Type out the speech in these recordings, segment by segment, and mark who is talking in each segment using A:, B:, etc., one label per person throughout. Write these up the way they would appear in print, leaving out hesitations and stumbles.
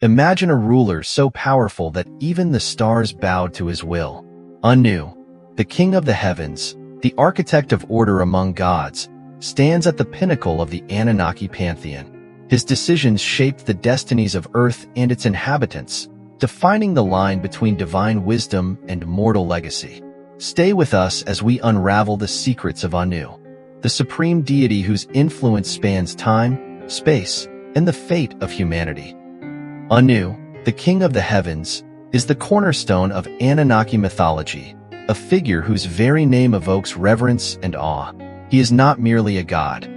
A: Imagine a ruler so powerful that even the stars bowed to his will. Anu, the king of the heavens, the architect of order among gods, stands at the pinnacle of the Anunnaki Pantheon. His decisions shaped the destinies of Earth and its inhabitants, defining the line between divine wisdom and mortal legacy. Stay with us as we unravel the secrets of Anu, the supreme deity whose influence spans time, space, and the fate of humanity. Anu, the king of the heavens, is the cornerstone of Anunnaki mythology, a figure whose very name evokes reverence and awe. He is not merely a god.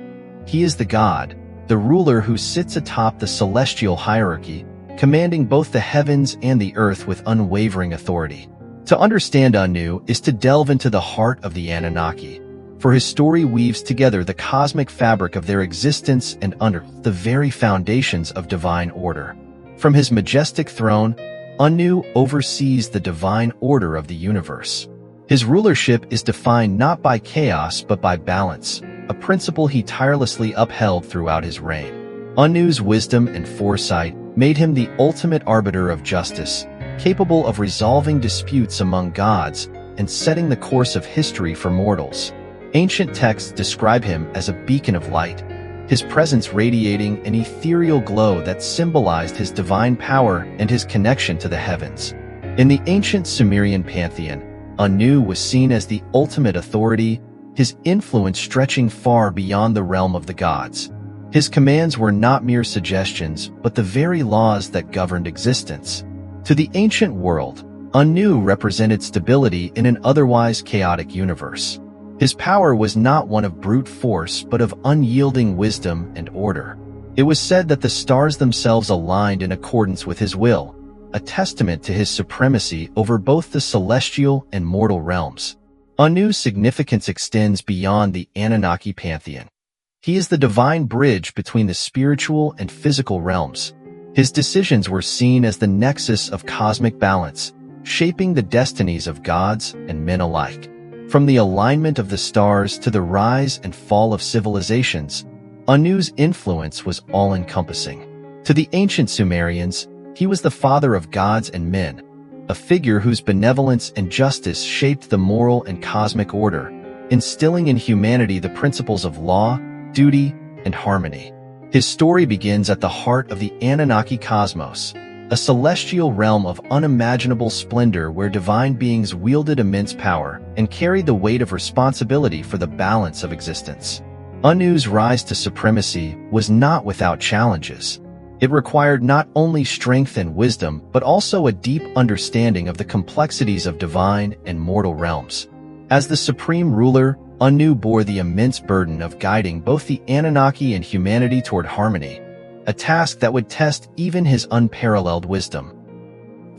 A: He is the god, the ruler who sits atop the celestial hierarchy, commanding both the heavens and the earth with unwavering authority. To understand Anu is to delve into the heart of the Anunnaki, for his story weaves together the cosmic fabric of their existence and unearths the very foundations of divine order. From his majestic throne, Anu oversees the divine order of the universe. His rulership is defined not by chaos but by balance, a principle he tirelessly upheld throughout his reign. Anu's wisdom and foresight made him the ultimate arbiter of justice, capable of resolving disputes among gods and setting the course of history for mortals. Ancient texts describe him as a beacon of light, his presence radiating an ethereal glow that symbolized his divine power and his connection to the heavens. In the ancient Sumerian Pantheon, Anu was seen as the ultimate authority, his influence stretching far beyond the realm of the gods. His commands were not mere suggestions, but the very laws that governed existence. To the ancient world, Anu represented stability in an otherwise chaotic universe. His power was not one of brute force but of unyielding wisdom and order. It was said that the stars themselves aligned in accordance with his will, a testament to his supremacy over both the celestial and mortal realms. Anu's significance extends beyond the Anunnaki pantheon. He is the divine bridge between the spiritual and physical realms. His decisions were seen as the nexus of cosmic balance, shaping the destinies of gods and men alike. From the alignment of the stars to the rise and fall of civilizations, Anu's influence was all-encompassing. To the ancient Sumerians, he was the father of gods and men, a figure whose benevolence and justice shaped the moral and cosmic order, instilling in humanity the principles of law, duty, and harmony. His story begins at the heart of the Anunnaki cosmos, a celestial realm of unimaginable splendor where divine beings wielded immense power and carried the weight of responsibility for the balance of existence. Anu's rise to supremacy was not without challenges. It required not only strength and wisdom, but also a deep understanding of the complexities of divine and mortal realms. As the supreme ruler, Anu bore the immense burden of guiding both the Anunnaki and humanity toward harmony, a task that would test even his unparalleled wisdom.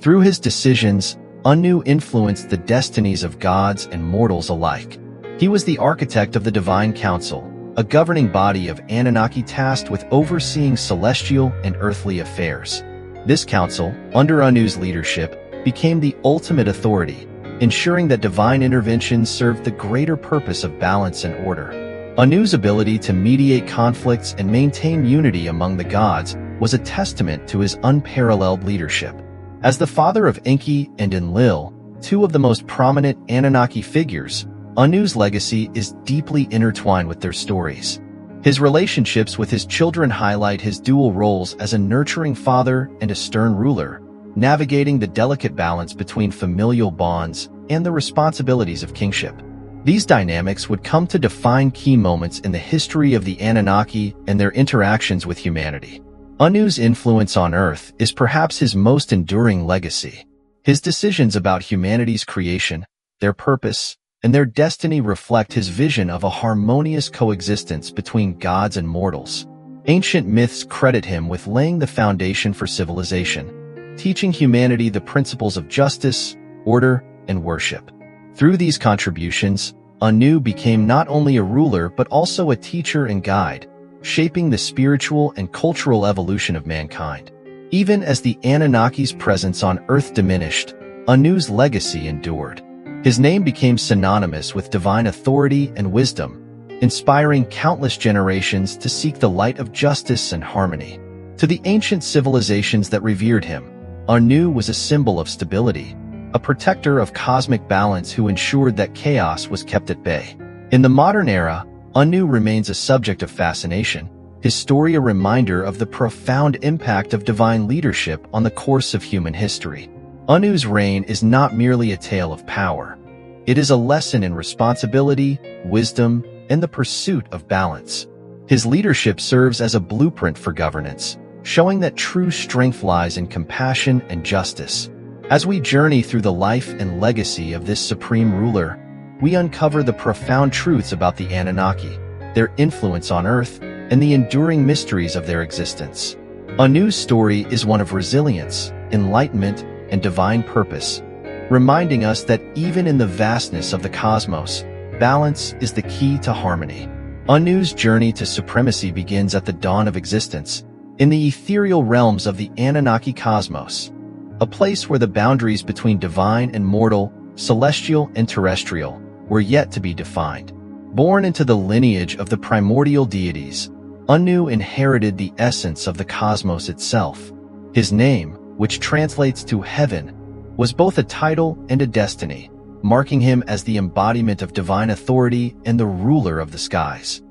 A: Through his decisions, Anu influenced the destinies of gods and mortals alike. He was the architect of the Divine Council, a governing body of Anunnaki tasked with overseeing celestial and earthly affairs. This council, under Anu's leadership, became the ultimate authority, ensuring that divine intervention served the greater purpose of balance and order. Anu's ability to mediate conflicts and maintain unity among the gods was a testament to his unparalleled leadership. As the father of Enki and Enlil, two of the most prominent Anunnaki figures, Anu's legacy is deeply intertwined with their stories. His relationships with his children highlight his dual roles as a nurturing father and a stern ruler, navigating the delicate balance between familial bonds and the responsibilities of kingship. These dynamics would come to define key moments in the history of the Anunnaki and their interactions with humanity. Anu's influence on Earth is perhaps his most enduring legacy. His decisions about humanity's creation, their purpose, and their destiny reflect his vision of a harmonious coexistence between gods and mortals. Ancient myths credit him with laying the foundation for civilization, teaching humanity the principles of justice, order, and worship. Through these contributions, Anu became not only a ruler but also a teacher and guide, shaping the spiritual and cultural evolution of mankind. Even as the Anunnaki's presence on Earth diminished, Anu's legacy endured. His name became synonymous with divine authority and wisdom, inspiring countless generations to seek the light of justice and harmony. To the ancient civilizations that revered him, Anu was a symbol of stability, a protector of cosmic balance who ensured that chaos was kept at bay. In the modern era, Anu remains a subject of fascination, his story a reminder of the profound impact of divine leadership on the course of human history. Anu's reign is not merely a tale of power. It is a lesson in responsibility, wisdom, and the pursuit of balance. His leadership serves as a blueprint for governance, showing that true strength lies in compassion and justice. As we journey through the life and legacy of this supreme ruler, we uncover the profound truths about the Anunnaki, their influence on Earth, and the enduring mysteries of their existence. Anu's story is one of resilience, enlightenment, and divine purpose, reminding us that even in the vastness of the cosmos, balance is the key to harmony. Anu's journey to supremacy begins at the dawn of existence, in the ethereal realms of the Anunnaki cosmos, a place where the boundaries between divine and mortal, celestial and terrestrial, were yet to be defined. Born into the lineage of the primordial deities, Anu inherited the essence of the cosmos itself. His name, which translates to heaven, was both a title and a destiny, marking him as the embodiment of divine authority and the ruler of the skies.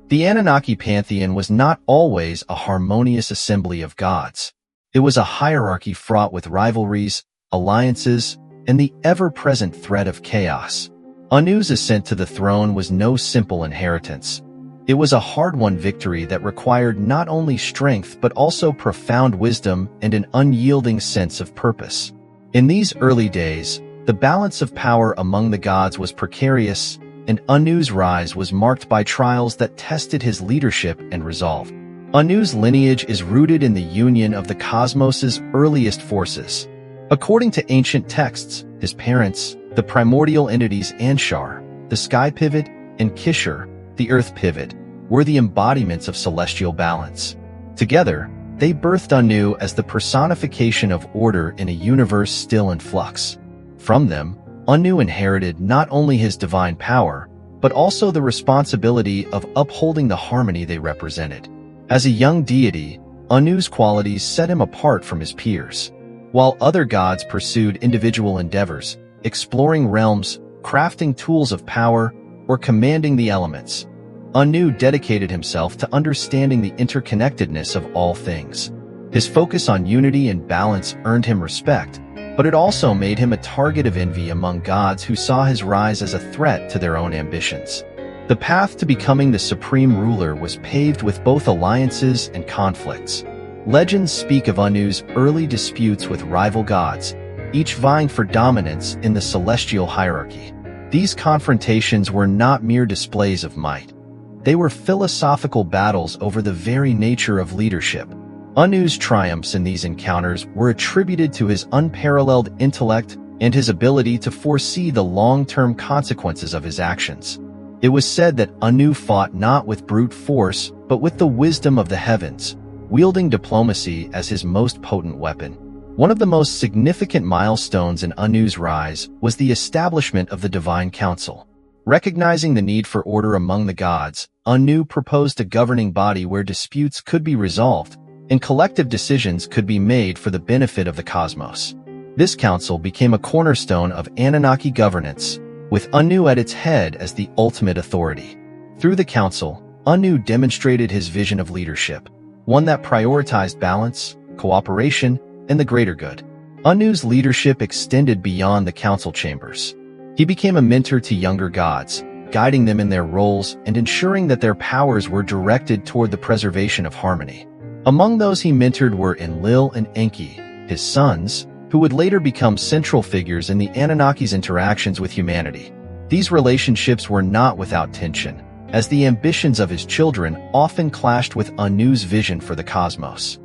A: The Anunnaki pantheon was not always a harmonious assembly of gods. It was a hierarchy fraught with rivalries, alliances, and the ever-present threat of chaos. Anu's ascent to the throne was no simple inheritance. It was a hard-won victory that required not only strength but also profound wisdom and an unyielding sense of purpose. In these early days, the balance of power among the gods was precarious, and Anu's rise was marked by trials that tested his leadership and resolve. Anu's lineage is rooted in the union of the cosmos's earliest forces. According to ancient texts, his parents, the primordial entities Anshar, the sky pivot, and Kishar, the earth pivot, were the embodiments of celestial balance. Together, they birthed Anu as the personification of order in a universe still in flux. From them, Anu inherited not only his divine power, but also the responsibility of upholding the harmony they represented. As a young deity, Anu's qualities set him apart from his peers. While other gods pursued individual endeavors, exploring realms, crafting tools of power, or commanding the elements, Anu dedicated himself to understanding the interconnectedness of all things. His focus on unity and balance earned him respect, but it also made him a target of envy among gods who saw his rise as a threat to their own ambitions. The path to becoming the supreme ruler was paved with both alliances and conflicts. Legends speak of Anu's early disputes with rival gods, each vying for dominance in the celestial hierarchy. These confrontations were not mere displays of might. They were philosophical battles over the very nature of leadership. Anu's triumphs in these encounters were attributed to his unparalleled intellect and his ability to foresee the long-term consequences of his actions. It was said that Anu fought not with brute force, but with the wisdom of the heavens, wielding diplomacy as his most potent weapon. One of the most significant milestones in Anu's rise was the establishment of the Divine Council. Recognizing the need for order among the gods, Anu proposed a governing body where disputes could be resolved, and collective decisions could be made for the benefit of the cosmos. This council became a cornerstone of Anunnaki governance, with Anu at its head as the ultimate authority. Through the council, Anu demonstrated his vision of leadership, one that prioritized balance, cooperation, and the greater good. Anu's leadership extended beyond the council chambers. He became a mentor to younger gods, guiding them in their roles and ensuring that their powers were directed toward the preservation of harmony. Among those he mentored were Enlil and Enki, his sons, who would later become central figures in the Anunnaki's interactions with humanity. These relationships were not without tension, as the ambitions of his children often clashed with Anu's vision for the cosmos.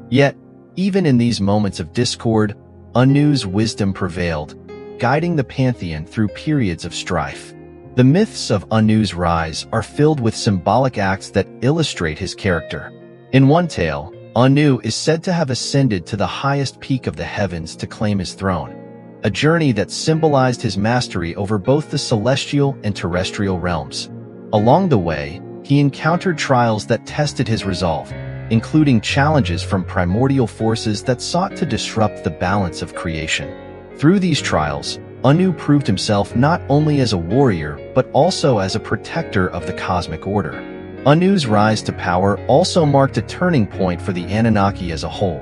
A: Yet, even in these moments of discord, Anu's wisdom prevailed, guiding the pantheon through periods of strife. The myths of Anu's rise are filled with symbolic acts that illustrate his character. In one tale, Anu is said to have ascended to the highest peak of the heavens to claim his throne, a journey that symbolized his mastery over both the celestial and terrestrial realms. Along the way, he encountered trials that tested his resolve, including challenges from primordial forces that sought to disrupt the balance of creation. Through these trials, Anu proved himself not only as a warrior, but also as a protector of the cosmic order. Anu's rise to power also marked a turning point for the Anunnaki as a whole.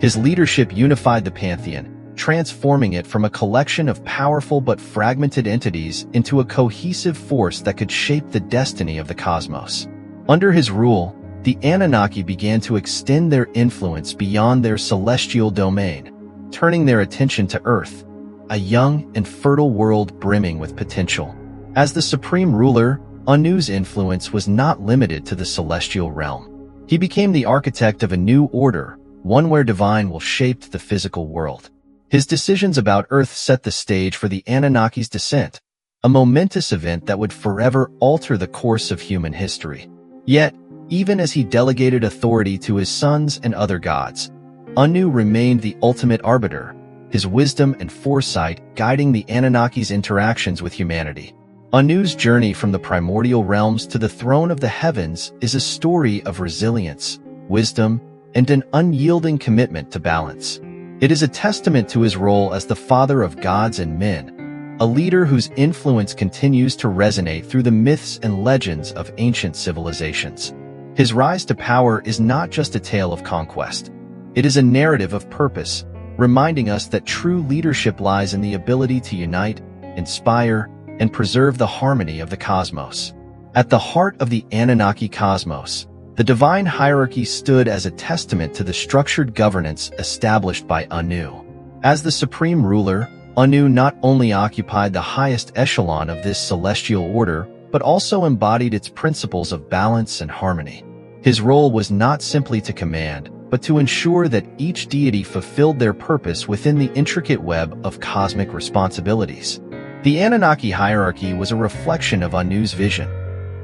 A: His leadership unified the Pantheon, transforming it from a collection of powerful but fragmented entities into a cohesive force that could shape the destiny of the cosmos. Under his rule, the Anunnaki began to extend their influence beyond their celestial domain, turning their attention to Earth, a young and fertile world brimming with potential. As the supreme ruler, Anu's influence was not limited to the celestial realm. He became the architect of a new order, one where divine will shape the physical world. His decisions about Earth set the stage for the Anunnaki's descent, a momentous event that would forever alter the course of human history. Yet, even as he delegated authority to his sons and other gods, Anu remained the ultimate arbiter, his wisdom and foresight guiding the Anunnaki's interactions with humanity. Anu's journey from the primordial realms to the throne of the heavens is a story of resilience, wisdom, and an unyielding commitment to balance. It is a testament to his role as the father of gods and men, a leader whose influence continues to resonate through the myths and legends of ancient civilizations. His rise to power is not just a tale of conquest. It is a narrative of purpose, reminding us that true leadership lies in the ability to unite, inspire, and preserve the harmony of the cosmos. At the heart of the Anunnaki cosmos, the divine hierarchy stood as a testament to the structured governance established by Anu. As the supreme ruler, Anu not only occupied the highest echelon of this celestial order, but also embodied its principles of balance and harmony. His role was not simply to command, but to ensure that each deity fulfilled their purpose within the intricate web of cosmic responsibilities. The Anunnaki hierarchy was a reflection of Anu's vision.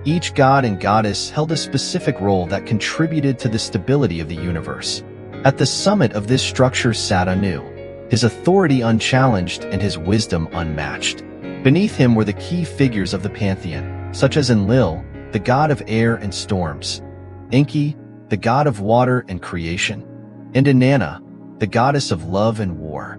A: Each god and goddess held a specific role that contributed to the stability of the universe. At the summit of this structure sat Anu, his authority unchallenged and his wisdom unmatched. Beneath him were the key figures of the Pantheon, such as Enlil, the god of air and storms, Enki, the god of water and creation, and Inanna, the goddess of love and war.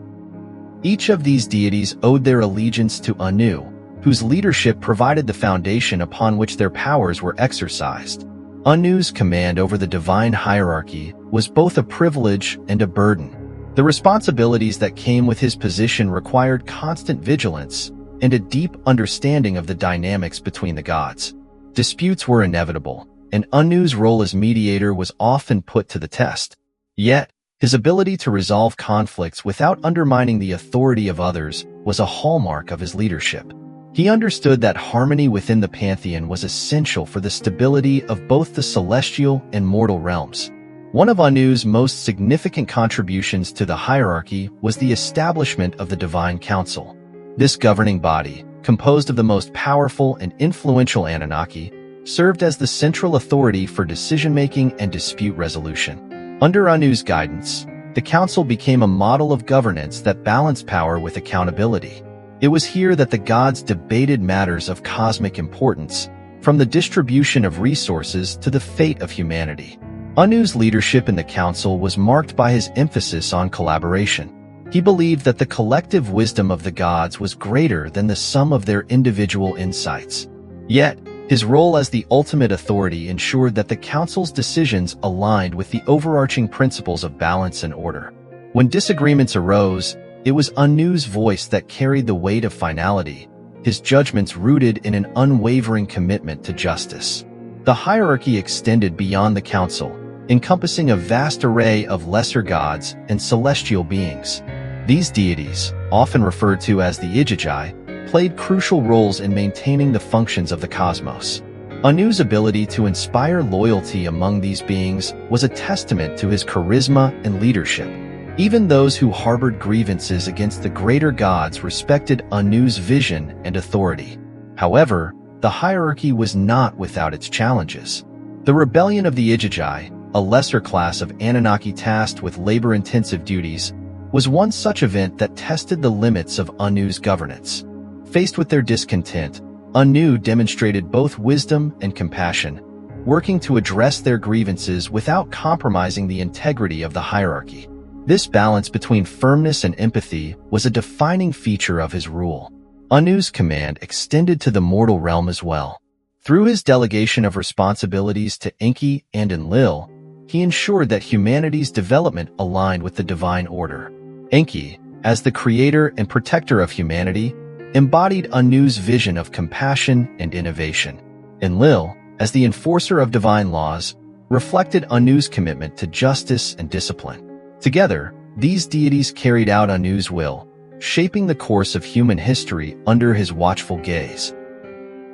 A: Each of these deities owed their allegiance to Anu, whose leadership provided the foundation upon which their powers were exercised. Anu's command over the divine hierarchy was both a privilege and a burden. The responsibilities that came with his position required constant vigilance and a deep understanding of the dynamics between the gods. Disputes were inevitable, and Anu's role as mediator was often put to the test. Yet, his ability to resolve conflicts without undermining the authority of others was a hallmark of his leadership. He understood that harmony within the Pantheon was essential for the stability of both the celestial and mortal realms. One of Anu's most significant contributions to the hierarchy was the establishment of the Divine Council. This governing body, composed of the most powerful and influential Anunnaki, served as the central authority for decision-making and dispute resolution. Under Anu's guidance, the council became a model of governance that balanced power with accountability. It was here that the gods debated matters of cosmic importance, from the distribution of resources to the fate of humanity. Anu's leadership in the council was marked by his emphasis on collaboration. He believed that the collective wisdom of the gods was greater than the sum of their individual insights. Yet, his role as the ultimate authority ensured that the council's decisions aligned with the overarching principles of balance and order. When disagreements arose, it was Anu's voice that carried the weight of finality, his judgments rooted in an unwavering commitment to justice. The hierarchy extended beyond the council, encompassing a vast array of lesser gods and celestial beings. These deities, often referred to as the Igigi, played crucial roles in maintaining the functions of the cosmos. Anu's ability to inspire loyalty among these beings was a testament to his charisma and leadership. Even those who harbored grievances against the greater gods respected Anu's vision and authority. However, the hierarchy was not without its challenges. The rebellion of the Igigi, a lesser class of Anunnaki tasked with labor-intensive duties, was one such event that tested the limits of Anu's governance. Faced with their discontent, Anu demonstrated both wisdom and compassion, working to address their grievances without compromising the integrity of the hierarchy. This balance between firmness and empathy was a defining feature of his rule. Anu's command extended to the mortal realm as well. Through his delegation of responsibilities to Enki and Enlil, he ensured that humanity's development aligned with the divine order. Enki, as the creator and protector of humanity, embodied Anu's vision of compassion and innovation. Enlil, as the enforcer of divine laws, reflected Anu's commitment to justice and discipline. Together, these deities carried out Anu's will, shaping the course of human history under his watchful gaze.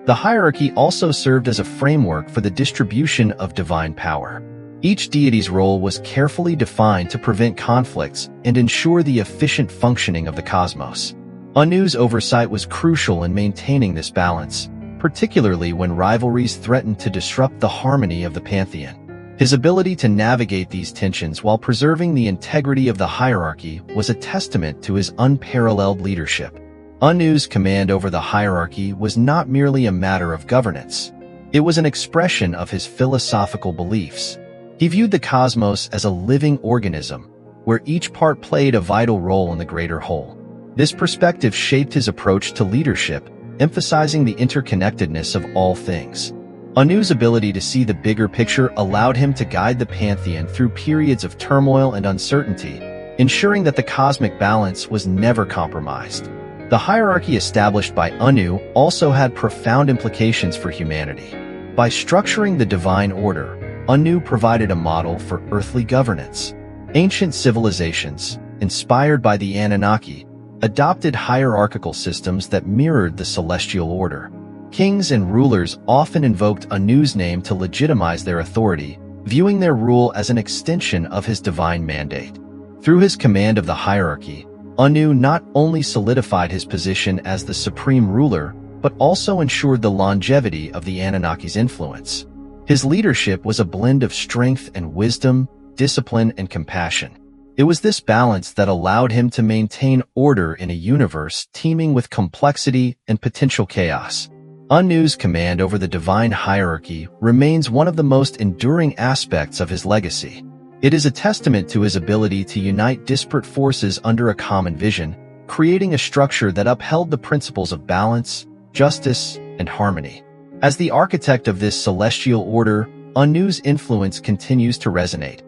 A: The hierarchy also served as a framework for the distribution of divine power. Each deity's role was carefully defined to prevent conflicts and ensure the efficient functioning of the cosmos. Anu's oversight was crucial in maintaining this balance, particularly when rivalries threatened to disrupt the harmony of the Pantheon. His ability to navigate these tensions while preserving the integrity of the hierarchy was a testament to his unparalleled leadership. Anu's command over the hierarchy was not merely a matter of governance. It was an expression of his philosophical beliefs. He viewed the cosmos as a living organism, where each part played a vital role in the greater whole. This perspective shaped his approach to leadership, emphasizing the interconnectedness of all things. Anu's ability to see the bigger picture allowed him to guide the Pantheon through periods of turmoil and uncertainty, ensuring that the cosmic balance was never compromised. The hierarchy established by Anu also had profound implications for humanity. By structuring the divine order, Anu provided a model for earthly governance. Ancient civilizations, inspired by the Anunnaki, adopted hierarchical systems that mirrored the celestial order. Kings and rulers often invoked Anu's name to legitimize their authority, viewing their rule as an extension of his divine mandate. Through his command of the hierarchy, Anu not only solidified his position as the supreme ruler, but also ensured the longevity of the Anunnaki's influence. His leadership was a blend of strength and wisdom, discipline and compassion. It was this balance that allowed him to maintain order in a universe teeming with complexity and potential chaos. Anu's command over the divine hierarchy remains one of the most enduring aspects of his legacy. It is a testament to his ability to unite disparate forces under a common vision, creating a structure that upheld the principles of balance, justice, and harmony. As the architect of this celestial order, Anu's influence continues to resonate,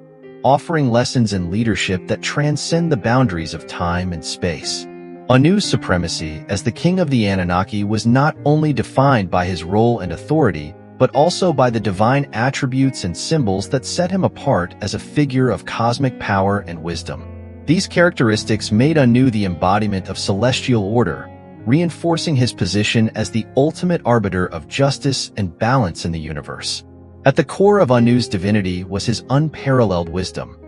A: offering lessons in leadership that transcend the boundaries of time and space. Anu's supremacy as the king of the Anunnaki was not only defined by his role and authority, but also by the divine attributes and symbols that set him apart as a figure of cosmic power and wisdom. These characteristics made Anu the embodiment of celestial order, reinforcing his position as the ultimate arbiter of justice and balance in the universe. At the core of Anu's divinity was his unparalleled wisdom,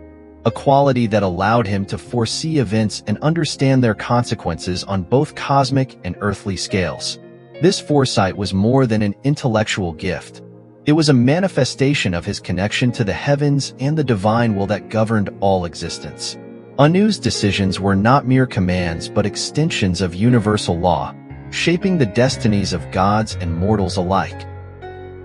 A: a quality that allowed him to foresee events and understand their consequences on both cosmic and earthly scales. This foresight was more than an intellectual gift. It was a manifestation of his connection to the heavens and the divine will that governed all existence. Anu's decisions were not mere commands but extensions of universal law, shaping the destinies of gods and mortals alike.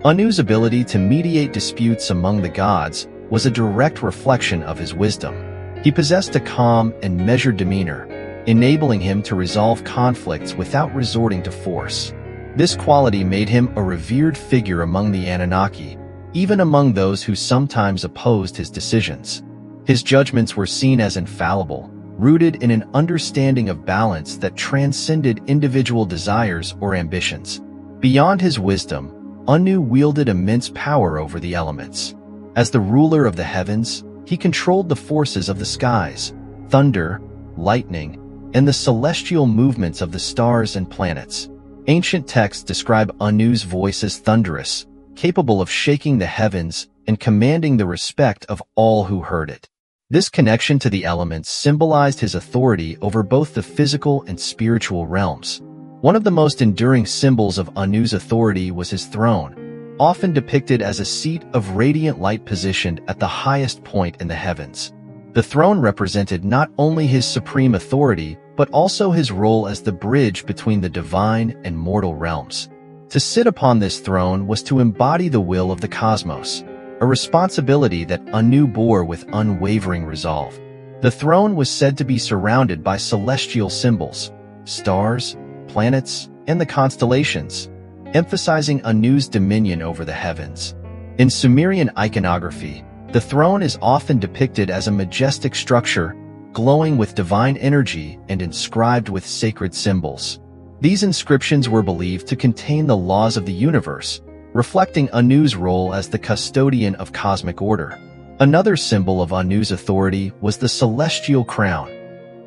A: Anu's ability to mediate disputes among the gods was a direct reflection of his wisdom. He possessed a calm and measured demeanor, enabling him to resolve conflicts without resorting to force. This quality made him a revered figure among the Anunnaki, even among those who sometimes opposed his decisions. His judgments were seen as infallible, rooted in an understanding of balance that transcended individual desires or ambitions. Beyond his wisdom, Anu wielded immense power over the elements. As the ruler of the heavens, he controlled the forces of the skies, thunder, lightning, and the celestial movements of the stars and planets. Ancient texts describe Anu's voice as thunderous, capable of shaking the heavens and commanding the respect of all who heard it. This connection to the elements symbolized his authority over both the physical and spiritual realms. One of the most enduring symbols of Anu's authority was his throne, often depicted as a seat of radiant light positioned at the highest point in the heavens. The throne represented not only his supreme authority, but also his role as the bridge between the divine and mortal realms. To sit upon this throne was to embody the will of the cosmos, a responsibility that Anu bore with unwavering resolve. The throne was said to be surrounded by celestial symbols, stars, planets, and the constellations, emphasizing Anu's dominion over the heavens. In Sumerian iconography, the throne is often depicted as a majestic structure, glowing with divine energy and inscribed with sacred symbols. These inscriptions were believed to contain the laws of the universe, reflecting Anu's role as the custodian of cosmic order. Another symbol of Anu's authority was the celestial crown,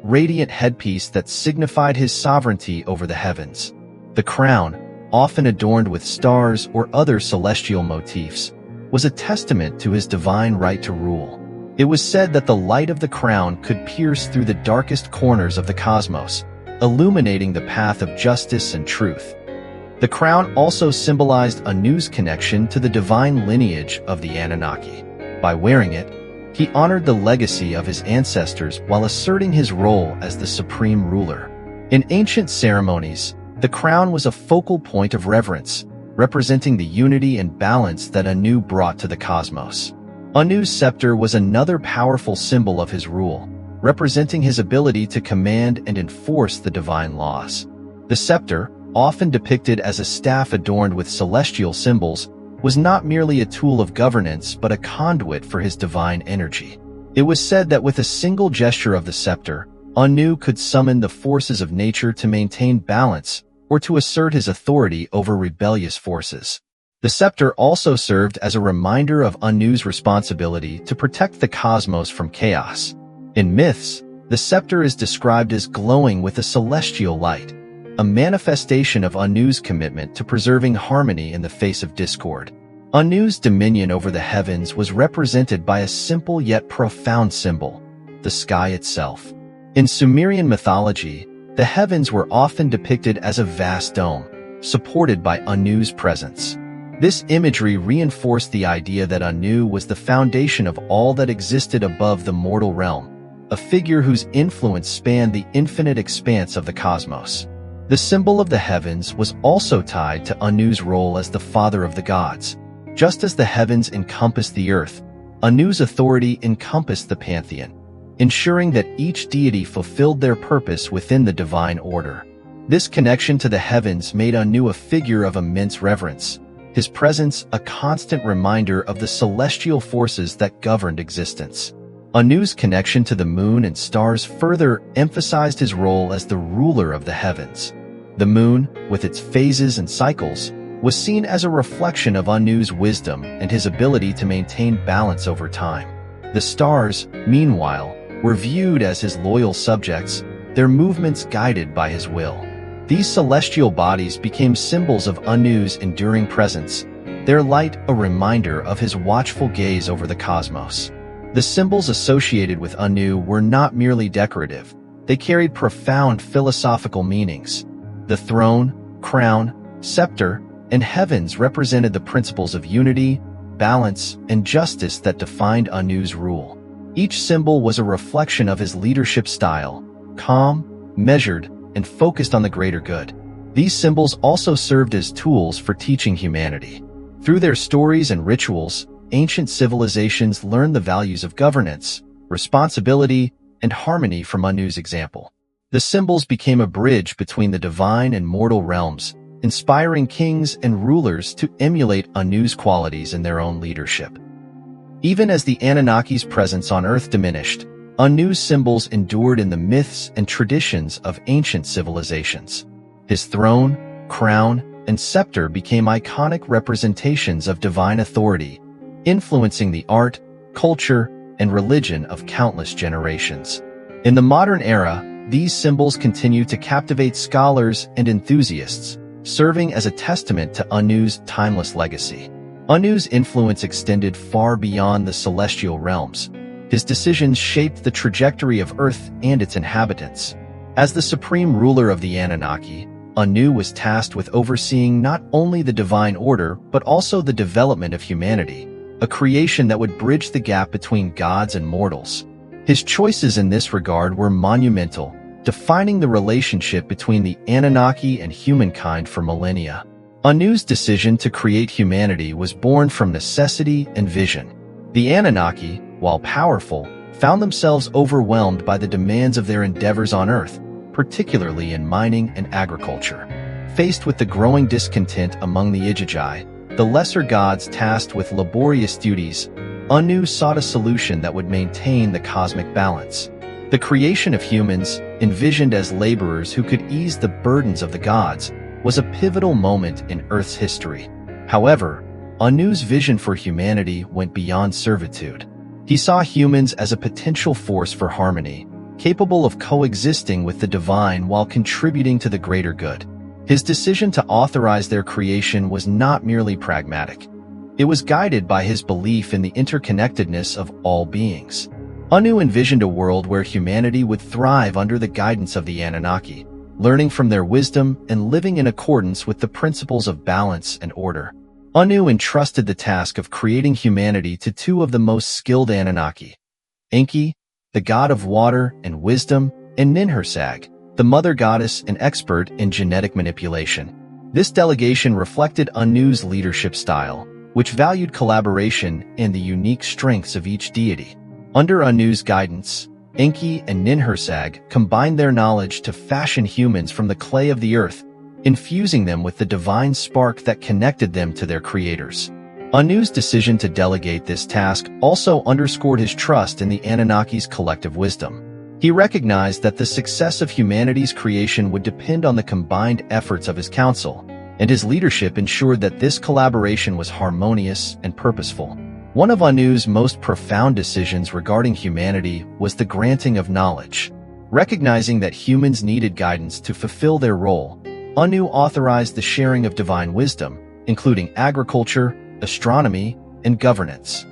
A: radiant headpiece that signified his sovereignty over the heavens. The crown, often adorned with stars or other celestial motifs, was a testament to his divine right to rule. It was said that the light of the crown could pierce through the darkest corners of the cosmos, illuminating the path of justice and truth. The crown also symbolized Anu's connection to the divine lineage of the Anunnaki. By wearing it, he honored the legacy of his ancestors while asserting his role as the supreme ruler. In ancient ceremonies, the crown was a focal point of reverence, representing the unity and balance that Anu brought to the cosmos. Anu's scepter was another powerful symbol of his rule, representing his ability to command and enforce the divine laws. The scepter, often depicted as a staff adorned with celestial symbols, was not merely a tool of governance but a conduit for his divine energy. It was said that with a single gesture of the scepter, Anu could summon the forces of nature to maintain balance or to assert his authority over rebellious forces. The scepter also served as a reminder of Anu's responsibility to protect the cosmos from chaos. In myths, the scepter is described as glowing with a celestial light, a manifestation of Anu's commitment to preserving harmony in the face of discord. Anu's dominion over the heavens was represented by a simple yet profound symbol, the sky itself. In Sumerian mythology, the heavens were often depicted as a vast dome, supported by Anu's presence. This imagery reinforced the idea that Anu was the foundation of all that existed above the mortal realm, a figure whose influence spanned the infinite expanse of the cosmos. The symbol of the heavens was also tied to Anu's role as the father of the gods. Just as the heavens encompassed the earth, Anu's authority encompassed the Pantheon, ensuring that each deity fulfilled their purpose within the divine order. This connection to the heavens made Anu a figure of immense reverence, his presence a constant reminder of the celestial forces that governed existence. Anu's connection to the moon and stars further emphasized his role as the ruler of the heavens. The moon, with its phases and cycles, was seen as a reflection of Anu's wisdom and his ability to maintain balance over time. The stars, meanwhile, were viewed as his loyal subjects, their movements guided by his will. These celestial bodies became symbols of Anu's enduring presence, their light a reminder of his watchful gaze over the cosmos. The symbols associated with Anu were not merely decorative, they carried profound philosophical meanings. The throne, crown, scepter, and heavens represented the principles of unity, balance, and justice that defined Anu's rule. Each symbol was a reflection of his leadership style, calm, measured, and focused on the greater good. These symbols also served as tools for teaching humanity. Through their stories and rituals, ancient civilizations learned the values of governance, responsibility, and harmony from Anu's example. The symbols became a bridge between the divine and mortal realms, inspiring kings and rulers to emulate Anu's qualities in their own leadership. Even as the Anunnaki's presence on Earth diminished, Anu's symbols endured in the myths and traditions of ancient civilizations. His throne, crown, and scepter became iconic representations of divine authority, influencing the art, culture, and religion of countless generations. In the modern era, these symbols continue to captivate scholars and enthusiasts, serving as a testament to Anu's timeless legacy. Anu's influence extended far beyond the celestial realms. His decisions shaped the trajectory of Earth and its inhabitants. As the supreme ruler of the Anunnaki, Anu was tasked with overseeing not only the divine order but also the development of humanity, a creation that would bridge the gap between gods and mortals. His choices in this regard were monumental, defining the relationship between the Anunnaki and humankind for millennia. Anu's decision to create humanity was born from necessity and vision. The Anunnaki, while powerful, found themselves overwhelmed by the demands of their endeavors on Earth, particularly in mining and agriculture. Faced with the growing discontent among the Igigi, the lesser gods tasked with laborious duties, Anu sought a solution that would maintain the cosmic balance. The creation of humans, envisioned as laborers who could ease the burdens of the gods, was a pivotal moment in Earth's history. However, Anu's vision for humanity went beyond servitude. He saw humans as a potential force for harmony, capable of coexisting with the divine while contributing to the greater good. His decision to authorize their creation was not merely pragmatic. It was guided by his belief in the interconnectedness of all beings. Anu envisioned a world where humanity would thrive under the guidance of the Anunnaki, learning from their wisdom and living in accordance with the principles of balance and order. Anu entrusted the task of creating humanity to two of the most skilled Anunnaki, Enki, the god of water and wisdom, and Ninhursag, the mother goddess and expert in genetic manipulation. This delegation reflected Anu's leadership style, which valued collaboration and the unique strengths of each deity. Under Anu's guidance, Enki and Ninhursag combined their knowledge to fashion humans from the clay of the earth, infusing them with the divine spark that connected them to their creators. Anu's decision to delegate this task also underscored his trust in the Anunnaki's collective wisdom. He recognized that the success of humanity's creation would depend on the combined efforts of his council, and his leadership ensured that this collaboration was harmonious and purposeful. One of Anu's most profound decisions regarding humanity was the granting of knowledge. Recognizing that humans needed guidance to fulfill their role, Anu authorized the sharing of divine wisdom, including agriculture, astronomy, and governance.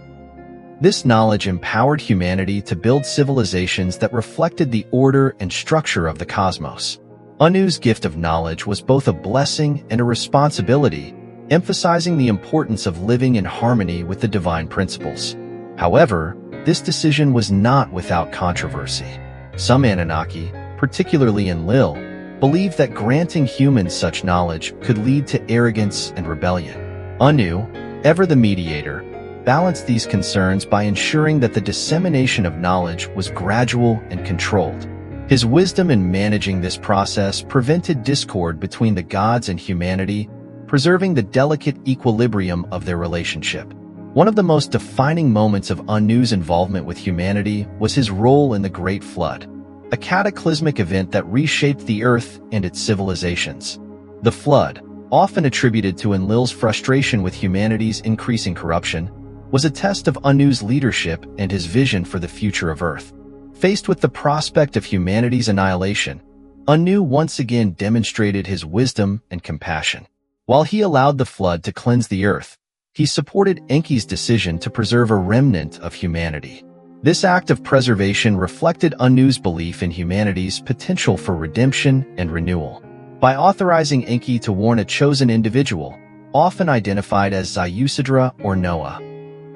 A: This knowledge empowered humanity to build civilizations that reflected the order and structure of the cosmos. Anu's gift of knowledge was both a blessing and a responsibility, emphasizing the importance of living in harmony with the divine principles. However, this decision was not without controversy. Some Anunnaki, particularly Enlil, believed that granting humans such knowledge could lead to arrogance and rebellion. Anu, ever the mediator, balanced these concerns by ensuring that the dissemination of knowledge was gradual and controlled. His wisdom in managing this process prevented discord between the gods and humanity, preserving the delicate equilibrium of their relationship. One of the most defining moments of Anu's involvement with humanity was his role in the Great Flood, a cataclysmic event that reshaped the Earth and its civilizations. The flood, often attributed to Enlil's frustration with humanity's increasing corruption, was a test of Anu's leadership and his vision for the future of Earth. Faced with the prospect of humanity's annihilation, Anu once again demonstrated his wisdom and compassion. While he allowed the flood to cleanse the Earth, he supported Enki's decision to preserve a remnant of humanity. This act of preservation reflected Anu's belief in humanity's potential for redemption and renewal. By authorizing Enki to warn a chosen individual, often identified as Ziusidra or Noah,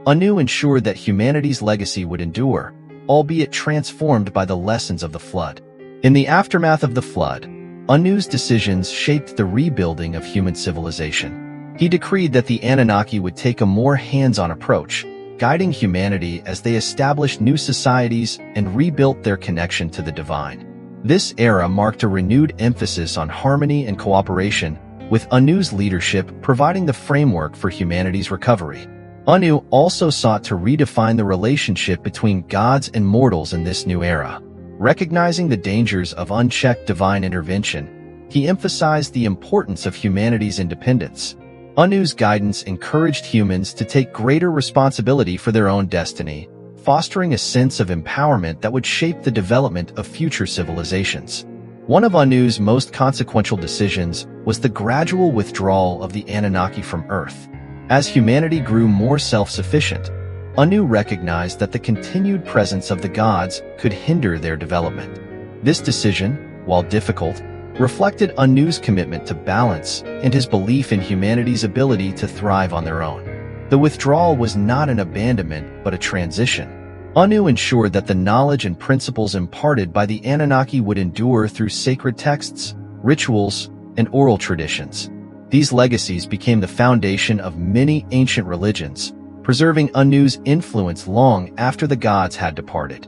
A: Anu ensured that humanity's legacy would endure, albeit transformed by the lessons of the flood. In the aftermath of the flood, Anu's decisions shaped the rebuilding of human civilization. He decreed that the Anunnaki would take a more hands-on approach, guiding humanity as they established new societies and rebuilt their connection to the divine. This era marked a renewed emphasis on harmony and cooperation, with Anu's leadership providing the framework for humanity's recovery. Anu also sought to redefine the relationship between gods and mortals in this new era. Recognizing the dangers of unchecked divine intervention, he emphasized the importance of humanity's independence. Anu's guidance encouraged humans to take greater responsibility for their own destiny, fostering a sense of empowerment that would shape the development of future civilizations. One of Anu's most consequential decisions was the gradual withdrawal of the Anunnaki from Earth. As humanity grew more self-sufficient, Anu recognized that the continued presence of the gods could hinder their development. This decision, while difficult, reflected Anu's commitment to balance and his belief in humanity's ability to thrive on their own. The withdrawal was not an abandonment, but a transition. Anu ensured that the knowledge and principles imparted by the Anunnaki would endure through sacred texts, rituals, and oral traditions. These legacies became the foundation of many ancient religions, preserving Anu's influence long after the gods had departed.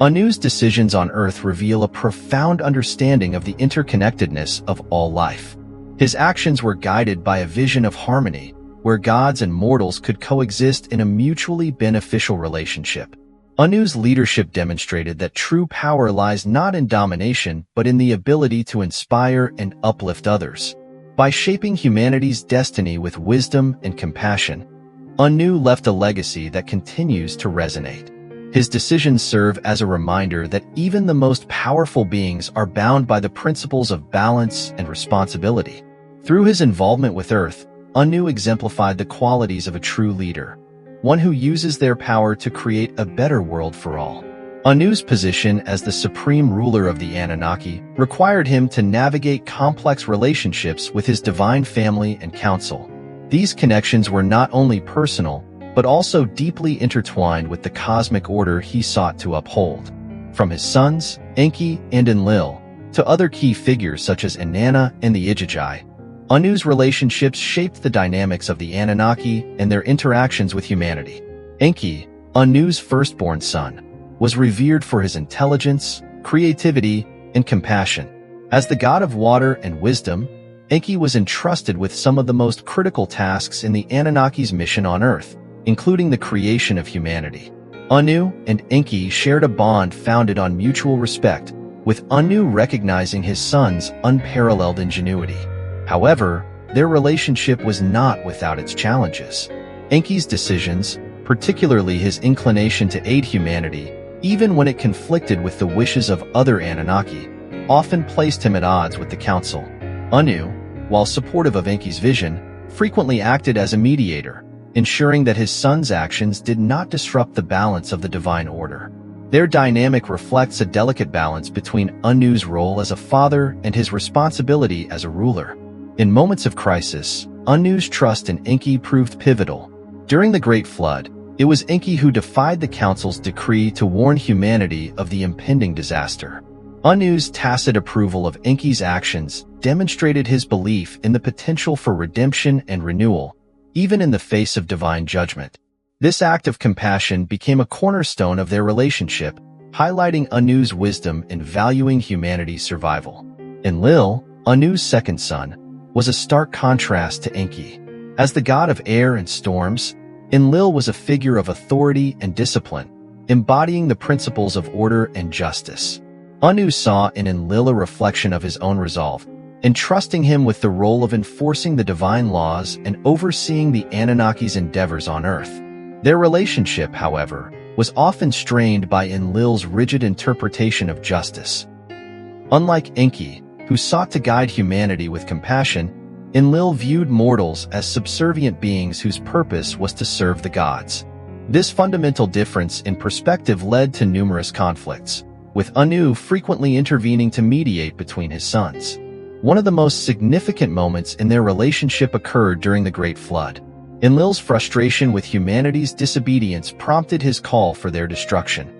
A: Anu's decisions on Earth reveal a profound understanding of the interconnectedness of all life. His actions were guided by a vision of harmony, where gods and mortals could coexist in a mutually beneficial relationship. Anu's leadership demonstrated that true power lies not in domination but in the ability to inspire and uplift others. By shaping humanity's destiny with wisdom and compassion, Anu left a legacy that continues to resonate. His decisions serve as a reminder that even the most powerful beings are bound by the principles of balance and responsibility. Through his involvement with Earth, Anu exemplified the qualities of a true leader, one who uses their power to create a better world for all. Anu's position as the supreme ruler of the Anunnaki required him to navigate complex relationships with his divine family and council. These connections were not only personal, but also deeply intertwined with the cosmic order he sought to uphold. From his sons, Enki and Enlil, to other key figures such as Inanna and the Igigi, Anu's relationships shaped the dynamics of the Anunnaki and their interactions with humanity. Enki, Anu's firstborn son, was revered for his intelligence, creativity, and compassion. As the god of water and wisdom, Enki was entrusted with some of the most critical tasks in the Anunnaki's mission on Earth, including the creation of humanity. Anu and Enki shared a bond founded on mutual respect, with Anu recognizing his son's unparalleled ingenuity. However, their relationship was not without its challenges. Enki's decisions, particularly his inclination to aid humanity, even when it conflicted with the wishes of other Anunnaki, often placed him at odds with the council. Anu, while supportive of Enki's vision, frequently acted as a mediator, ensuring that his son's actions did not disrupt the balance of the divine order. Their dynamic reflects a delicate balance between Anu's role as a father and his responsibility as a ruler. In moments of crisis, Anu's trust in Enki proved pivotal. During the Great Flood, it was Enki who defied the council's decree to warn humanity of the impending disaster. Anu's tacit approval of Enki's actions demonstrated his belief in the potential for redemption and renewal, even in the face of divine judgment. This act of compassion became a cornerstone of their relationship, highlighting Anu's wisdom in valuing humanity's survival. Enlil, Anu's second son, was a stark contrast to Enki. As the god of air and storms, Enlil was a figure of authority and discipline, embodying the principles of order and justice. Anu saw in Enlil a reflection of his own resolve, entrusting him with the role of enforcing the divine laws and overseeing the Anunnaki's endeavors on Earth. Their relationship, however, was often strained by Enlil's rigid interpretation of justice. Unlike Enki, who sought to guide humanity with compassion, Enlil viewed mortals as subservient beings whose purpose was to serve the gods. This fundamental difference in perspective led to numerous conflicts, with Anu frequently intervening to mediate between his sons. One of the most significant moments in their relationship occurred during the Great Flood. Enlil's frustration with humanity's disobedience prompted his call for their destruction,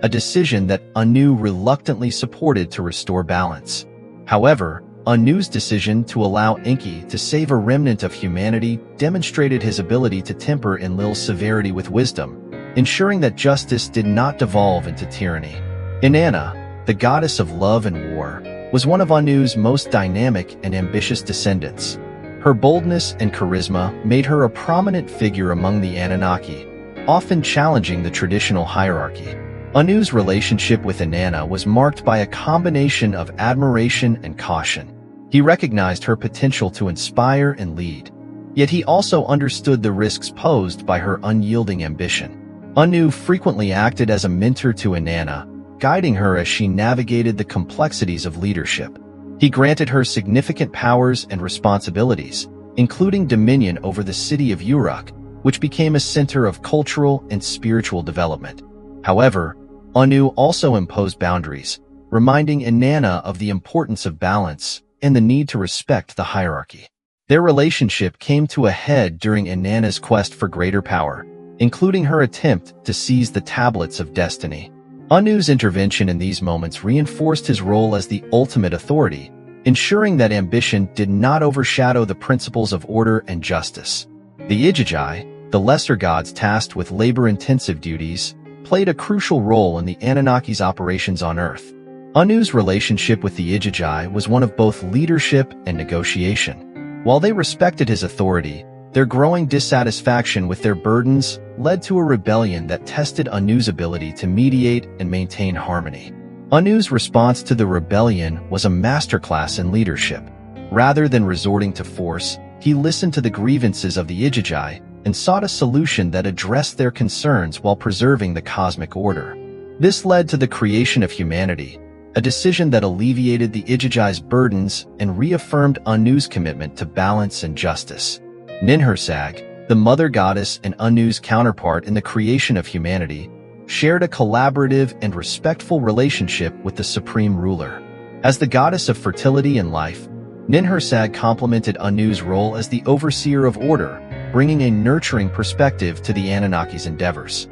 A: a decision that Anu reluctantly supported to restore balance. However, Anu's decision to allow Enki to save a remnant of humanity demonstrated his ability to temper Enlil's severity with wisdom, ensuring that justice did not devolve into tyranny. Inanna, the goddess of love and war, was one of Anu's most dynamic and ambitious descendants. Her boldness and charisma made her a prominent figure among the Anunnaki, often challenging the traditional hierarchy. Anu's relationship with Inanna was marked by a combination of admiration and caution. He recognized her potential to inspire and lead, yet he also understood the risks posed by her unyielding ambition. Anu frequently acted as a mentor to Inanna, guiding her as she navigated the complexities of leadership. He granted her significant powers and responsibilities, including dominion over the city of Uruk, which became a center of cultural and spiritual development. However, Anu also imposed boundaries, reminding Inanna of the importance of balance and the need to respect the hierarchy. Their relationship came to a head during Inanna's quest for greater power, including her attempt to seize the tablets of destiny. Anu's intervention in these moments reinforced his role as the ultimate authority, ensuring that ambition did not overshadow the principles of order and justice. The Igigi, the lesser gods tasked with labor-intensive duties, played a crucial role in the Anunnaki's operations on Earth. Anu's relationship with the Igigi was one of both leadership and negotiation. While they respected his authority, their growing dissatisfaction with their burdens led to a rebellion that tested Anu's ability to mediate and maintain harmony. Anu's response to the rebellion was a masterclass in leadership. Rather than resorting to force, he listened to the grievances of the Igigi and sought a solution that addressed their concerns while preserving the cosmic order. This led to the creation of humanity, a decision that alleviated the Igigi's burdens and reaffirmed Anu's commitment to balance and justice. Ninhursag, the mother goddess and Anu's counterpart in the creation of humanity, shared a collaborative and respectful relationship with the supreme ruler. As the goddess of fertility and life, Ninhursag complemented Anu's role as the overseer of order, bringing a nurturing perspective to the Anunnaki's endeavors.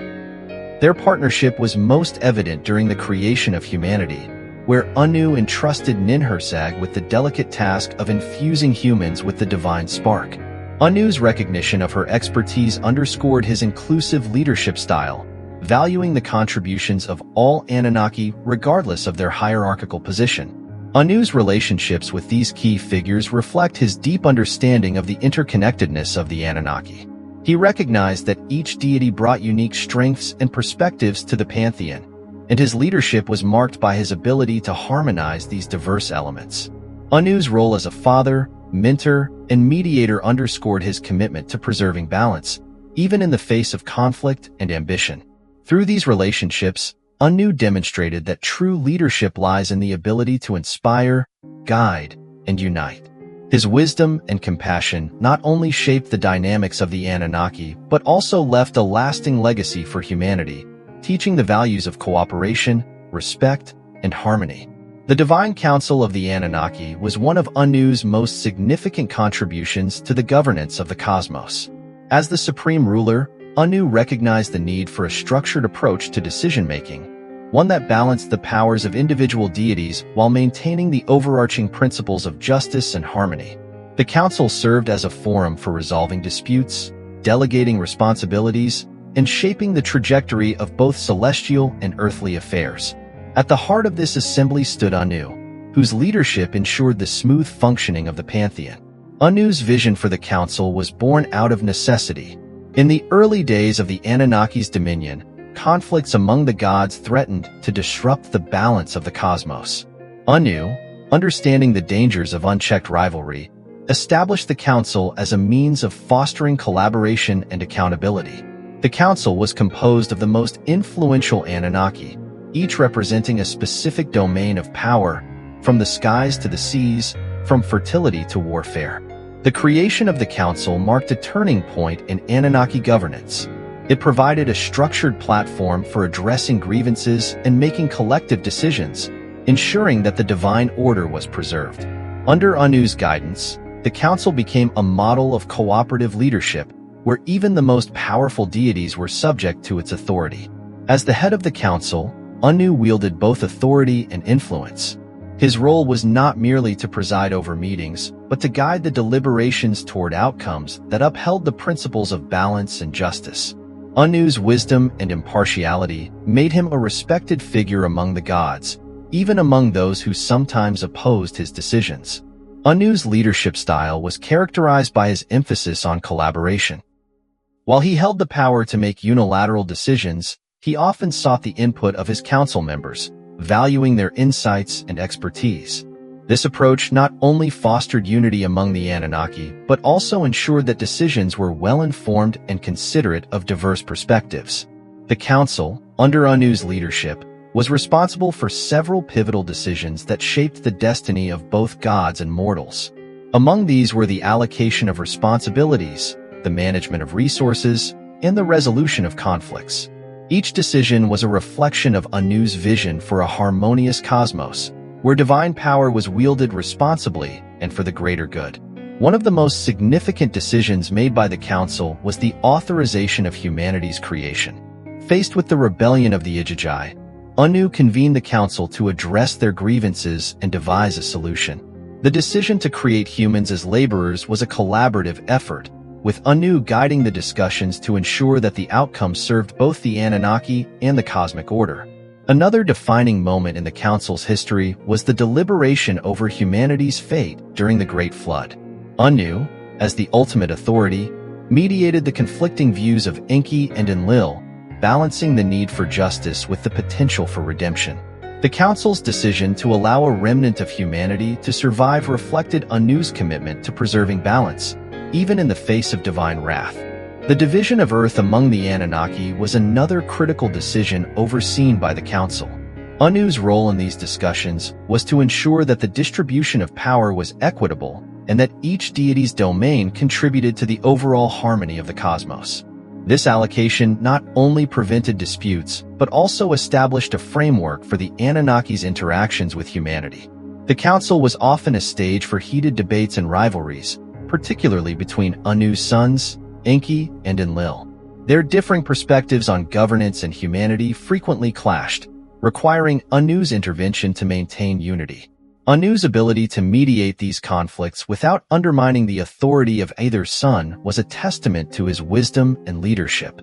A: Their partnership was most evident during the creation of humanity, where Anu entrusted Ninhursag with the delicate task of infusing humans with the divine spark. Anu's recognition of her expertise underscored his inclusive leadership style, valuing the contributions of all Anunnaki regardless of their hierarchical position. Anu's relationships with these key figures reflect his deep understanding of the interconnectedness of the Anunnaki. He recognized that each deity brought unique strengths and perspectives to the Pantheon, and his leadership was marked by his ability to harmonize these diverse elements. Anu's role as a father, mentor, and mediator underscored his commitment to preserving balance, even in the face of conflict and ambition. Through these relationships, Anu demonstrated that true leadership lies in the ability to inspire, guide, and unite. His wisdom and compassion not only shaped the dynamics of the Anunnaki, but also left a lasting legacy for humanity, teaching the values of cooperation, respect, and harmony. The Divine Council of the Anunnaki was one of Anu's most significant contributions to the governance of the cosmos. As the supreme ruler, Anu recognized the need for a structured approach to decision-making, one that balanced the powers of individual deities while maintaining the overarching principles of justice and harmony. The council served as a forum for resolving disputes, delegating responsibilities, and shaping the trajectory of both celestial and earthly affairs. At the heart of this assembly stood Anu, whose leadership ensured the smooth functioning of the Pantheon. Anu's vision for the council was born out of necessity. In the early days of the Anunnaki's dominion, conflicts among the gods threatened to disrupt the balance of the cosmos. Anu, understanding the dangers of unchecked rivalry, established the council as a means of fostering collaboration and accountability. The council was composed of the most influential Anunnaki, each representing a specific domain of power, from the skies to the seas, from fertility to warfare. The creation of the council marked a turning point in Anunnaki governance. It provided a structured platform for addressing grievances and making collective decisions, ensuring that the divine order was preserved. Under Anu's guidance, the council became a model of cooperative leadership, where even the most powerful deities were subject to its authority. As the head of the council, Anu wielded both authority and influence. His role was not merely to preside over meetings, but to guide the deliberations toward outcomes that upheld the principles of balance and justice. Anu's wisdom and impartiality made him a respected figure among the gods, even among those who sometimes opposed his decisions. Anu's leadership style was characterized by his emphasis on collaboration. While he held the power to make unilateral decisions, he often sought the input of his council members, valuing their insights and expertise. This approach not only fostered unity among the Anunnaki, but also ensured that decisions were well-informed and considerate of diverse perspectives. The council, under Anu's leadership, was responsible for several pivotal decisions that shaped the destiny of both gods and mortals. Among these were the allocation of responsibilities, the management of resources, and the resolution of conflicts. Each decision was a reflection of Anu's vision for a harmonious cosmos, where divine power was wielded responsibly and for the greater good. One of the most significant decisions made by the council was the authorization of humanity's creation. Faced with the rebellion of the Igigi, Anu convened the council to address their grievances and devise a solution. The decision to create humans as laborers was a collaborative effort, with Anu guiding the discussions to ensure that the outcome served both the Anunnaki and the cosmic order. Another defining moment in the Council's history was the deliberation over humanity's fate during the Great Flood. Anu, as the ultimate authority, mediated the conflicting views of Enki and Enlil, balancing the need for justice with the potential for redemption. The Council's decision to allow a remnant of humanity to survive reflected Anu's commitment to preserving balance, even in the face of divine wrath. The division of Earth among the Anunnaki was another critical decision overseen by the Council. Anu's role in these discussions was to ensure that the distribution of power was equitable and that each deity's domain contributed to the overall harmony of the cosmos. This allocation not only prevented disputes, but also established a framework for the Anunnaki's interactions with humanity. The Council was often a stage for heated debates and rivalries, particularly between Anu's sons, Enki and Enlil. Their differing perspectives on governance and humanity frequently clashed, requiring Anu's intervention to maintain unity. Anu's ability to mediate these conflicts without undermining the authority of either son was a testament to his wisdom and leadership.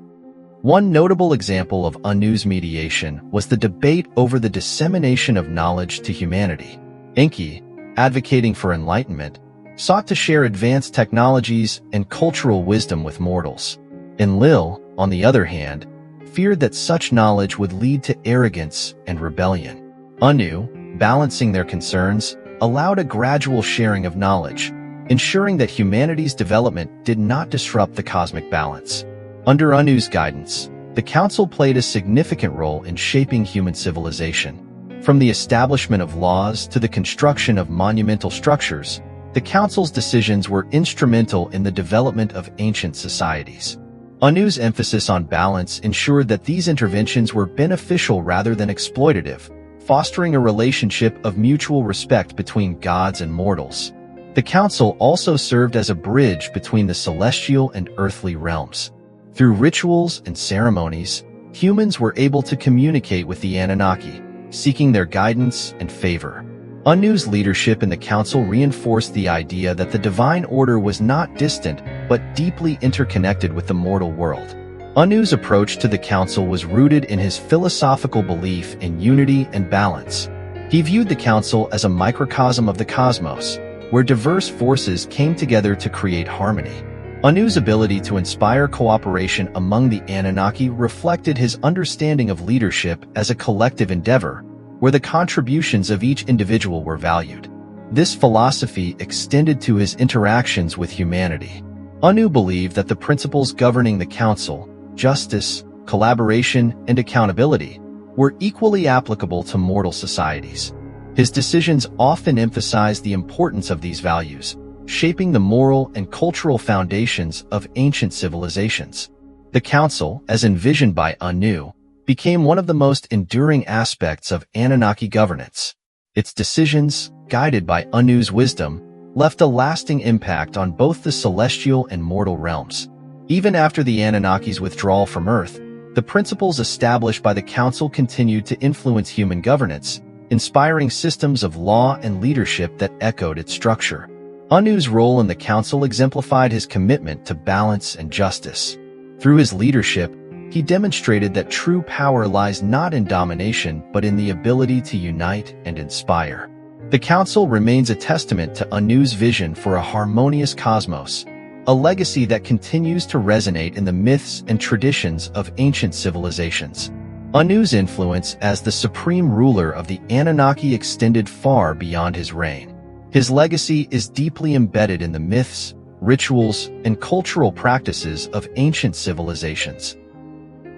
A: One notable example of Anu's mediation was the debate over the dissemination of knowledge to humanity. Enki, advocating for enlightenment, sought to share advanced technologies and cultural wisdom with mortals. Enlil, on the other hand, feared that such knowledge would lead to arrogance and rebellion. Anu, balancing their concerns, allowed a gradual sharing of knowledge, ensuring that humanity's development did not disrupt the cosmic balance. Under Anu's guidance, the Council played a significant role in shaping human civilization. From the establishment of laws to the construction of monumental structures, the Council's decisions were instrumental in the development of ancient societies. Anu's emphasis on balance ensured that these interventions were beneficial rather than exploitative, fostering a relationship of mutual respect between gods and mortals. The Council also served as a bridge between the celestial and earthly realms. Through rituals and ceremonies, humans were able to communicate with the Anunnaki, seeking their guidance and favor. Anu's leadership in the Council reinforced the idea that the divine order was not distant, but deeply interconnected with the mortal world. Anu's approach to the Council was rooted in his philosophical belief in unity and balance. He viewed the Council as a microcosm of the cosmos, where diverse forces came together to create harmony. Anu's ability to inspire cooperation among the Anunnaki reflected his understanding of leadership as a collective endeavor, where the contributions of each individual were valued. This philosophy extended to his interactions with humanity. Anu believed that the principles governing the Council, justice, collaboration, and accountability, were equally applicable to mortal societies. His decisions often emphasized the importance of these values, shaping the moral and cultural foundations of ancient civilizations. The Council, as envisioned by Anu, became one of the most enduring aspects of Anunnaki governance. Its decisions, guided by Anu's wisdom, left a lasting impact on both the celestial and mortal realms. Even after the Anunnaki's withdrawal from Earth, the principles established by the Council continued to influence human governance, inspiring systems of law and leadership that echoed its structure. Anu's role in the Council exemplified his commitment to balance and justice. Through his leadership, he demonstrated that true power lies not in domination but in the ability to unite and inspire. The Council remains a testament to Anu's vision for a harmonious cosmos, a legacy that continues to resonate in the myths and traditions of ancient civilizations. Anu's influence as the supreme ruler of the Anunnaki extended far beyond his reign. His legacy is deeply embedded in the myths, rituals, and cultural practices of ancient civilizations.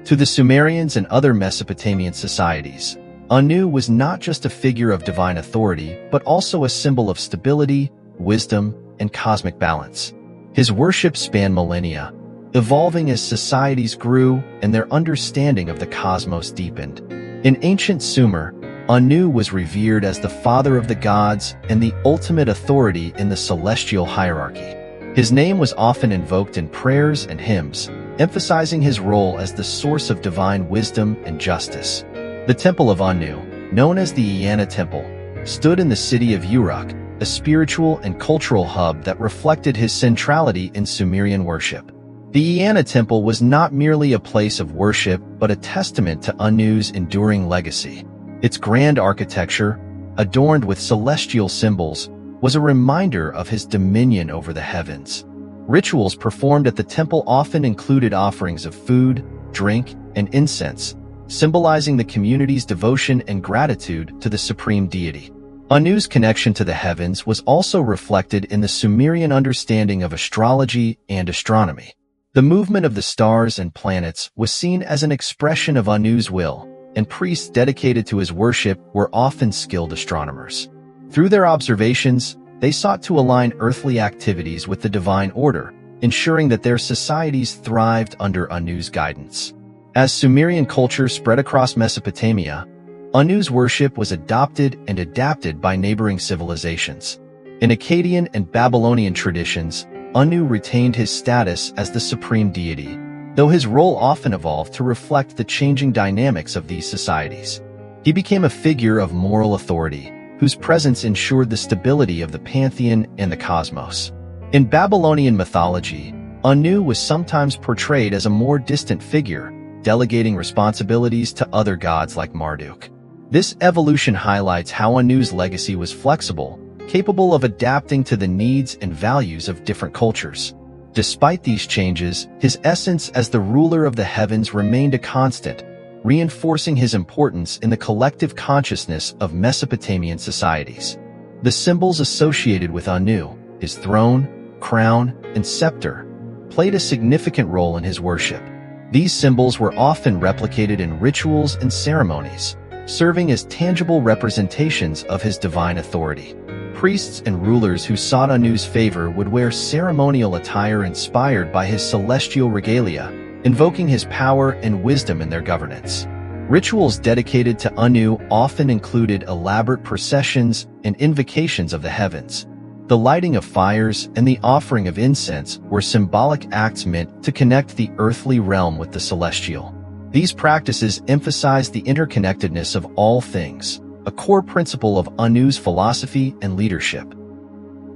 A: To the Sumerians and other Mesopotamian societies, Anu was not just a figure of divine authority, but also a symbol of stability, wisdom, and cosmic balance. His worship spanned millennia, evolving as societies grew and their understanding of the cosmos deepened. In ancient Sumer, Anu was revered as the father of the gods and the ultimate authority in the celestial hierarchy. His name was often invoked in prayers and hymns, emphasizing his role as the source of divine wisdom and justice. The Temple of Anu, known as the Eanna Temple, stood in the city of Uruk, a spiritual and cultural hub that reflected his centrality in Sumerian worship. The Eanna Temple was not merely a place of worship but a testament to Anu's enduring legacy. Its grand architecture, adorned with celestial symbols, was a reminder of his dominion over the heavens. Rituals performed at the temple often included offerings of food, drink, and incense, symbolizing the community's devotion and gratitude to the supreme deity. Anu's connection to the heavens was also reflected in the Sumerian understanding of astrology and astronomy. The movement of the stars and planets was seen as an expression of Anu's will, and priests dedicated to his worship were often skilled astronomers. Through their observations, they sought to align earthly activities with the divine order, ensuring that their societies thrived under Anu's guidance. As Sumerian culture spread across Mesopotamia, Anu's worship was adopted and adapted by neighboring civilizations. In Akkadian and Babylonian traditions, Anu retained his status as the supreme deity, though his role often evolved to reflect the changing dynamics of these societies. He became a figure of moral authority, whose presence ensured the stability of the Pantheon and the cosmos. In Babylonian mythology, Anu was sometimes portrayed as a more distant figure, delegating responsibilities to other gods like Marduk. This evolution highlights how Anu's legacy was flexible, capable of adapting to the needs and values of different cultures. Despite these changes, his essence as the ruler of the heavens remained a constant, reinforcing his importance in the collective consciousness of Mesopotamian societies. The symbols associated with Anu, his throne, crown, and scepter, played a significant role in his worship. These symbols were often replicated in rituals and ceremonies, serving as tangible representations of his divine authority. Priests and rulers who sought Anu's favor would wear ceremonial attire inspired by his celestial regalia, invoking his power and wisdom in their governance. Rituals dedicated to Anu often included elaborate processions and invocations of the heavens. The lighting of fires and the offering of incense were symbolic acts meant to connect the earthly realm with the celestial. These practices emphasized the interconnectedness of all things, a core principle of Anu's philosophy and leadership.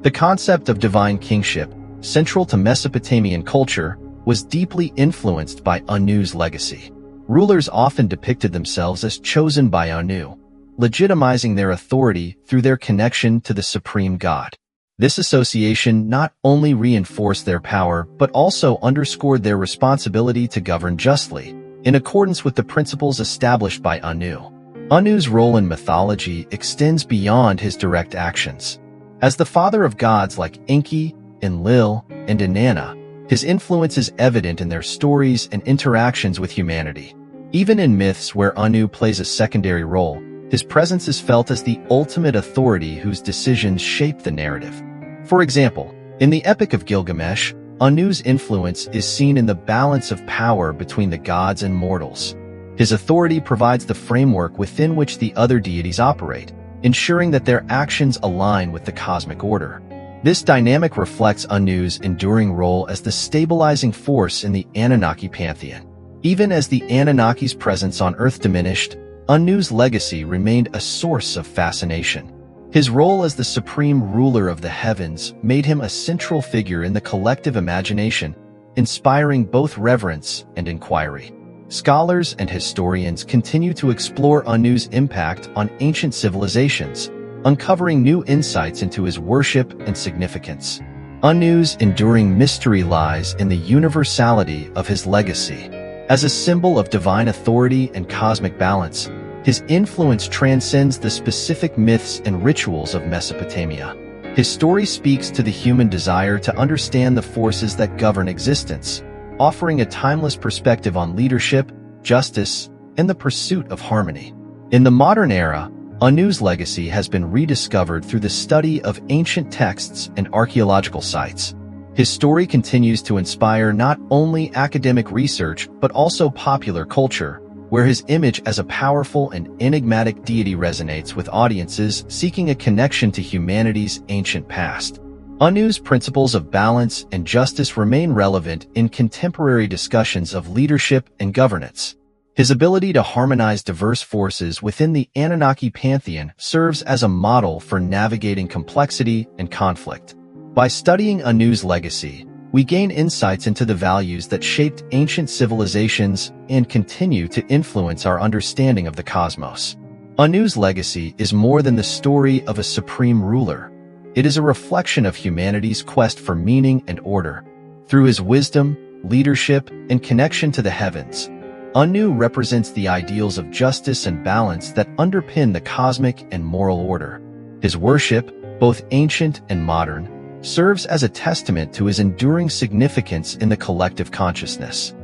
A: The concept of divine kingship, central to Mesopotamian culture, was deeply influenced by Anu's legacy. Rulers often depicted themselves as chosen by Anu, legitimizing their authority through their connection to the supreme god. This association not only reinforced their power but also underscored their responsibility to govern justly, in accordance with the principles established by Anu. Anu's role in mythology extends beyond his direct actions. As the father of gods like Enki, Enlil, and Inanna, his influence is evident in their stories and interactions with humanity. Even in myths where Anu plays a secondary role, his presence is felt as the ultimate authority whose decisions shape the narrative. For example, in the Epic of Gilgamesh, Anu's influence is seen in the balance of power between the gods and mortals. His authority provides the framework within which the other deities operate, ensuring that their actions align with the cosmic order. This dynamic reflects Anu's enduring role as the stabilizing force in the Anunnaki pantheon. Even as the Anunnaki's presence on Earth diminished, Anu's legacy remained a source of fascination. His role as the supreme ruler of the heavens made him a central figure in the collective imagination, inspiring both reverence and inquiry. Scholars and historians continue to explore Anu's impact on ancient civilizations, uncovering new insights into his worship and significance. Anu's enduring mystery lies in the universality of his legacy. As a symbol of divine authority and cosmic balance, his influence transcends the specific myths and rituals of Mesopotamia. His story speaks to the human desire to understand the forces that govern existence, offering a timeless perspective on leadership, justice, and the pursuit of harmony. In the modern era, Anu's legacy has been rediscovered through the study of ancient texts and archaeological sites. His story continues to inspire not only academic research but also popular culture, where his image as a powerful and enigmatic deity resonates with audiences seeking a connection to humanity's ancient past. Anu's principles of balance and justice remain relevant in contemporary discussions of leadership and governance. His ability to harmonize diverse forces within the Anunnaki Pantheon serves as a model for navigating complexity and conflict. By studying Anu's legacy, we gain insights into the values that shaped ancient civilizations and continue to influence our understanding of the cosmos. Anu's legacy is more than the story of a supreme ruler. It is a reflection of humanity's quest for meaning and order. Through his wisdom, leadership, and connection to the heavens, Anu represents the ideals of justice and balance that underpin the cosmic and moral order. His worship, both ancient and modern, serves as a testament to his enduring significance in the collective consciousness.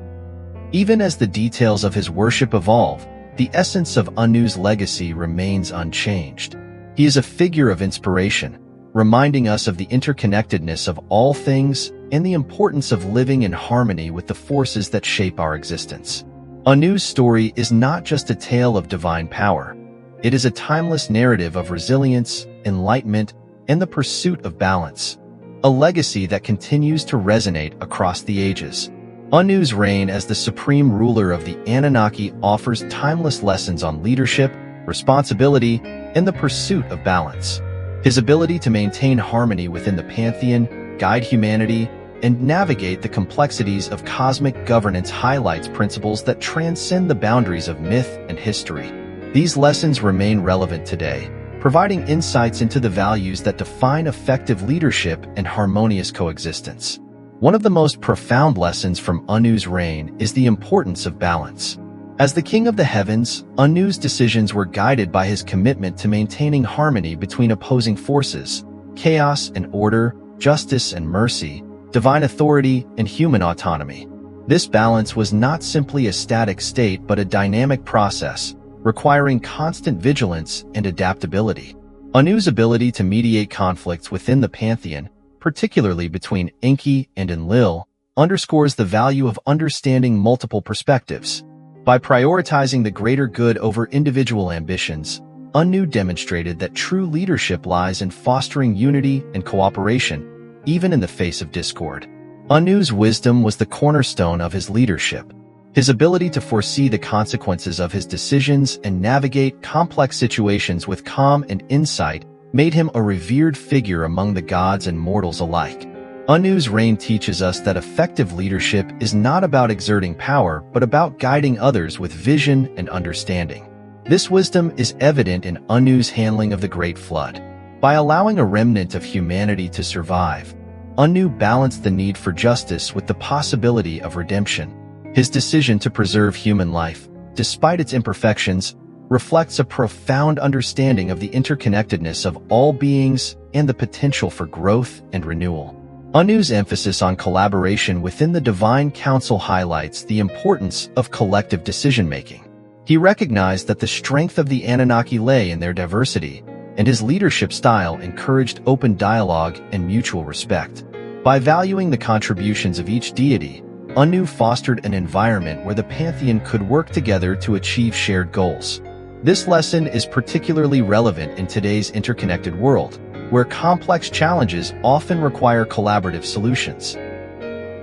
A: Even as the details of his worship evolve, the essence of Anu's legacy remains unchanged. He is a figure of inspiration, reminding us of the interconnectedness of all things and the importance of living in harmony with the forces that shape our existence. Anu's story is not just a tale of divine power. It is a timeless narrative of resilience, enlightenment, and the pursuit of balance, a legacy that continues to resonate across the ages. Anu's reign as the supreme ruler of the Anunnaki offers timeless lessons on leadership, responsibility, and the pursuit of balance. His ability to maintain harmony within the Pantheon, guide humanity, and navigate the complexities of cosmic governance highlights principles that transcend the boundaries of myth and history. These lessons remain relevant today, providing insights into the values that define effective leadership and harmonious coexistence. One of the most profound lessons from Anu's reign is the importance of balance. As the king of the heavens, Anu's decisions were guided by his commitment to maintaining harmony between opposing forces, chaos and order, justice and mercy, divine authority and human autonomy. This balance was not simply a static state but a dynamic process, requiring constant vigilance and adaptability. Anu's ability to mediate conflicts within the Pantheon, particularly between Enki and Enlil, underscores the value of understanding multiple perspectives. By prioritizing the greater good over individual ambitions, Anu demonstrated that true leadership lies in fostering unity and cooperation, even in the face of discord. Anu's wisdom was the cornerstone of his leadership. His ability to foresee the consequences of his decisions and navigate complex situations with calm and insight made him a revered figure among the gods and mortals alike. Anu's reign teaches us that effective leadership is not about exerting power, but about guiding others with vision and understanding. This wisdom is evident in Anu's handling of the Great Flood. By allowing a remnant of humanity to survive, Anu balanced the need for justice with the possibility of redemption. His decision to preserve human life, despite its imperfections, reflects a profound understanding of the interconnectedness of all beings and the potential for growth and renewal. Anu's emphasis on collaboration within the divine council highlights the importance of collective decision-making. He recognized that the strength of the Anunnaki lay in their diversity, and his leadership style encouraged open dialogue and mutual respect. By valuing the contributions of each deity, Anu fostered an environment where the Pantheon could work together to achieve shared goals. This lesson is particularly relevant in today's interconnected world, where complex challenges often require collaborative solutions.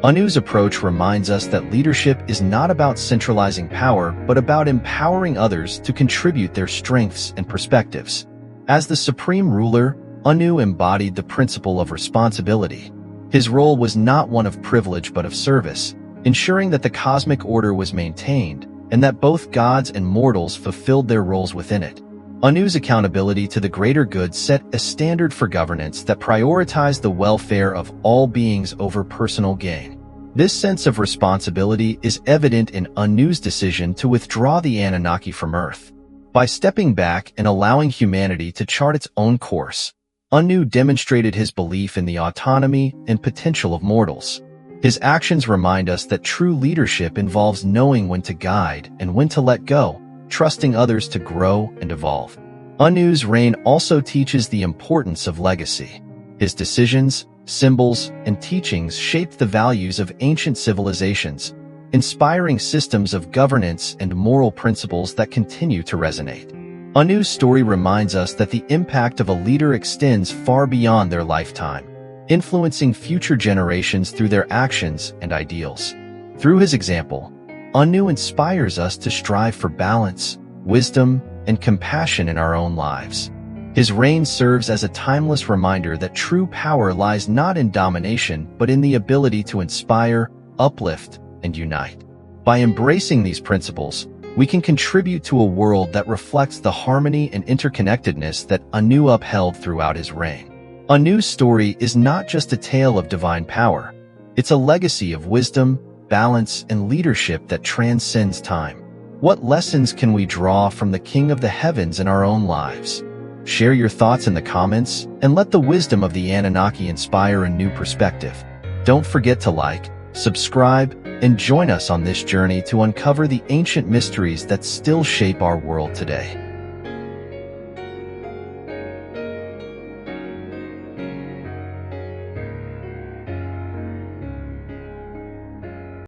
A: Anu's approach reminds us that leadership is not about centralizing power, but about empowering others to contribute their strengths and perspectives. As the supreme ruler, Anu embodied the principle of responsibility. His role was not one of privilege but of service, ensuring that the cosmic order was maintained and that both gods and mortals fulfilled their roles within it. Anu's accountability to the greater good set a standard for governance that prioritized the welfare of all beings over personal gain. This sense of responsibility is evident in Anu's decision to withdraw the Anunnaki from Earth. By stepping back and allowing humanity to chart its own course, Anu demonstrated his belief in the autonomy and potential of mortals. His actions remind us that true leadership involves knowing when to guide and when to let go, trusting others to grow and evolve. Anu's reign also teaches the importance of legacy. His decisions, symbols, and teachings shaped the values of ancient civilizations, inspiring systems of governance and moral principles that continue to resonate. Anu's story reminds us that the impact of a leader extends far beyond their lifetime, influencing future generations through their actions and ideals. Through his example, Anu inspires us to strive for balance, wisdom, and compassion in our own lives. His reign serves as a timeless reminder that true power lies not in domination but in the ability to inspire, uplift, and unite. By embracing these principles, we can contribute to a world that reflects the harmony and interconnectedness that Anu upheld throughout his reign. Anu's story is not just a tale of divine power. It's a legacy of wisdom, balance, and leadership that transcends time. What lessons can we draw from the King of the Heavens in our own lives? Share your thoughts in the comments, and let the wisdom of the Anunnaki inspire a new perspective. Don't forget to like, subscribe, and join us on this journey to uncover the ancient mysteries that still shape our world today.